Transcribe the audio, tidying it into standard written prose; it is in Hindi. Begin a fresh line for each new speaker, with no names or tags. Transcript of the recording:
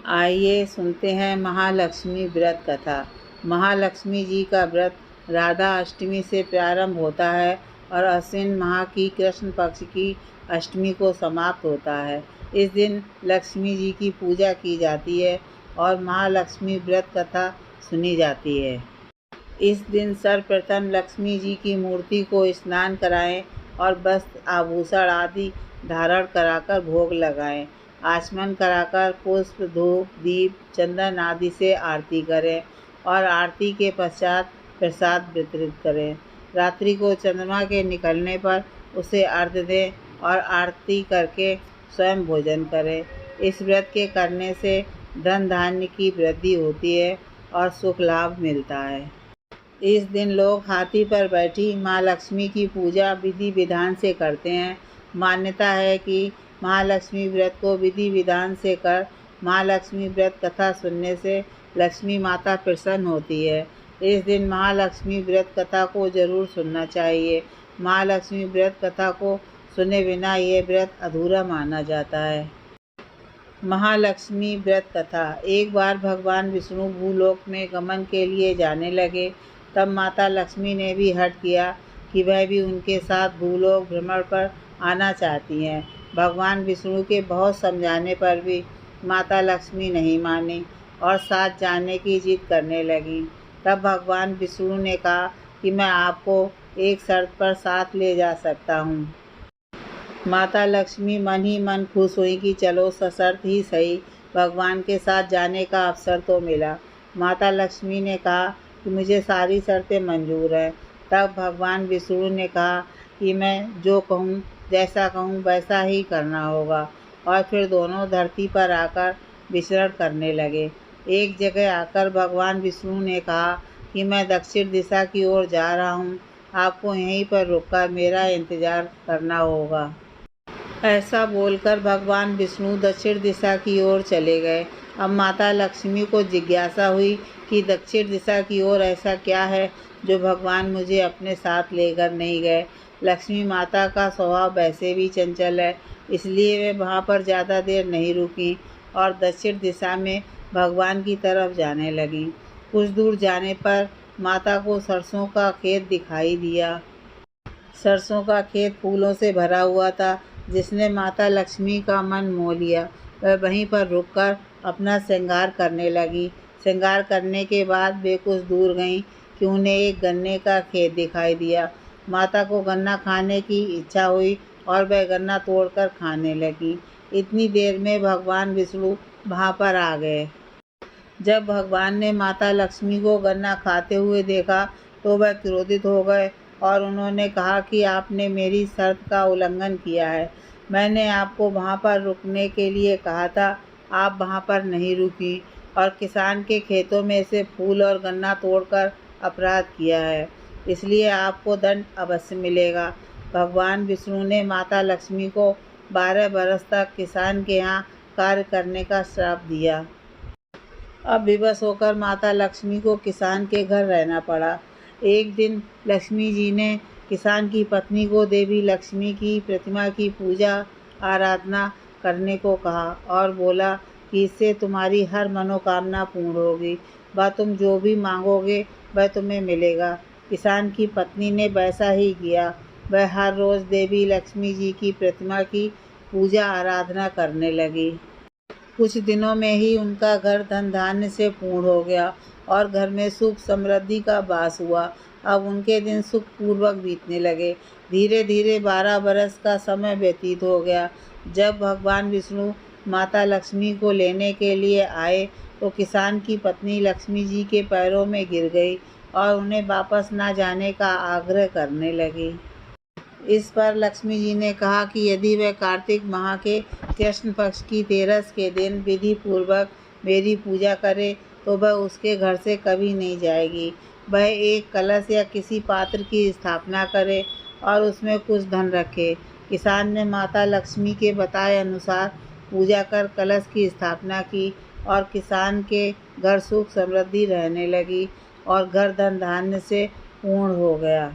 आइए सुनते हैं महालक्ष्मी व्रत कथा। महालक्ष्मी जी का व्रत राधा अष्टमी से प्रारंभ होता है और आश्विन माह की कृष्ण पक्ष की अष्टमी को समाप्त होता है। इस दिन लक्ष्मी जी की पूजा की जाती है और महालक्ष्मी व्रत कथा सुनी जाती है। इस दिन सर्वप्रथम लक्ष्मी जी की मूर्ति को स्नान कराएं और वस्त्र आभूषण आदि धारण कराकर भोग लगाएं। आचमन कराकर पुष्प, धूप, दीप, चंदन आदि से आरती करें और आरती के पश्चात प्रसाद वितरित करें। रात्रि को चंद्रमा के निकलने पर उसे अर्घ्य दें और आरती करके स्वयं भोजन करें। इस व्रत के करने से धन धान्य की वृद्धि होती है और सुख लाभ मिलता है। इस दिन लोग हाथी पर बैठी माँ लक्ष्मी की पूजा विधि विधान से करते हैं। मान्यता है कि महालक्ष्मी व्रत को विधि विधान से कर महालक्ष्मी व्रत कथा सुनने से लक्ष्मी माता प्रसन्न होती है। इस दिन महालक्ष्मी व्रत कथा को जरूर सुनना चाहिए। महालक्ष्मी व्रत कथा को सुने बिना यह व्रत अधूरा माना जाता है। महालक्ष्मी व्रत कथा। एक बार भगवान विष्णु भूलोक में गमन के लिए जाने लगे। तब माता लक्ष्मी ने भी हठ किया कि वह भी उनके साथ भूलोक भ्रमण पर आना चाहती हैं। भगवान विष्णु के बहुत समझाने पर भी माता लक्ष्मी नहीं मानी और साथ जाने की जिद करने लगी। तब भगवान विष्णु ने कहा कि मैं आपको एक शर्त पर साथ ले जा सकता हूँ। माता लक्ष्मी मन ही मन खुश हुई कि चलो सशर्त ही सही, भगवान के साथ जाने का अवसर तो मिला। माता लक्ष्मी ने कहा कि मुझे सारी शर्तें मंजूर हैं। तब भगवान विष्णु ने कहा कि मैं जो कहूँ, जैसा कहूँ वैसा ही करना होगा। और फिर दोनों धरती पर आकर विचरण करने लगे। एक जगह आकर भगवान विष्णु ने कहा कि मैं दक्षिण दिशा की ओर जा रहा हूँ, आपको यहीं पर रुककर मेरा इंतजार करना होगा। ऐसा बोलकर भगवान विष्णु दक्षिण दिशा की ओर चले गए। अब माता लक्ष्मी को जिज्ञासा हुई कि दक्षिण दिशा की ओर ऐसा क्या है जो भगवान मुझे अपने साथ लेकर नहीं गए। लक्ष्मी माता का स्वभाव वैसे भी चंचल है, इसलिए वे वहाँ पर ज़्यादा देर नहीं रुकी और दक्षिण दिशा में भगवान की तरफ जाने लगीं। कुछ दूर जाने पर माता को सरसों का खेत दिखाई दिया। सरसों का खेत फूलों से भरा हुआ था, जिसने माता लक्ष्मी का मन मोह लिया। वह वहीं पर रुककर अपना श्रृंगार करने लगी। श्रृंगार करने के बाद वे कुछ दूर गईं कि उन्हें एक गन्ने का खेत दिखाई दिया। माता को गन्ना खाने की इच्छा हुई और वह गन्ना तोड़कर खाने लगी। इतनी देर में भगवान विष्णु वहाँ पर आ गए। जब भगवान ने माता लक्ष्मी को गन्ना खाते हुए देखा तो वह क्रोधित हो गए और उन्होंने कहा कि आपने मेरी शर्त का उल्लंघन किया है। मैंने आपको वहाँ पर रुकने के लिए कहा था, आप वहाँ पर नहीं रुकी और किसान के खेतों में से फूल और गन्ना तोड़कर अपराध किया है, इसलिए आपको दंड अवश्य मिलेगा। भगवान विष्णु ने माता लक्ष्मी को 12 बरस तक किसान के यहाँ कार्य करने का श्राप दिया। अब विवश होकर माता लक्ष्मी को किसान के घर रहना पड़ा। एक दिन लक्ष्मी जी ने किसान की पत्नी को देवी लक्ष्मी की प्रतिमा की पूजा आराधना करने को कहा और बोला कि इससे तुम्हारी हर मनोकामना पूर्ण होगी, वह तुम जो भी मांगोगे वह तुम्हें मिलेगा। किसान की पत्नी ने वैसा ही किया। वह हर रोज़ देवी लक्ष्मी जी की प्रतिमा की पूजा आराधना करने लगी। कुछ दिनों में ही उनका घर धन धान्य से पूर्ण हो गया और घर में सुख समृद्धि का वास हुआ। अब उनके दिन सुखपूर्वक बीतने लगे। धीरे धीरे 12 बरस का समय व्यतीत हो गया। जब भगवान विष्णु माता लक्ष्मी को लेने के लिए आए तो किसान की पत्नी लक्ष्मी जी के पैरों में गिर गई और उन्हें वापस ना जाने का आग्रह करने लगी। इस पर लक्ष्मी जी ने कहा कि यदि वह कार्तिक माह के कृष्ण पक्ष की तेरस के दिन विधि पूर्वक मेरी पूजा करे तो वह उसके घर से कभी नहीं जाएगी। वह एक कलश या किसी पात्र की स्थापना करे और उसमें कुछ धन रखे। किसान ने माता लक्ष्मी के बताए अनुसार पूजा कर कलश की स्थापना की और किसान के घर सुख समृद्धि रहने लगी और घर धन धान्य से पूर्ण हो गया।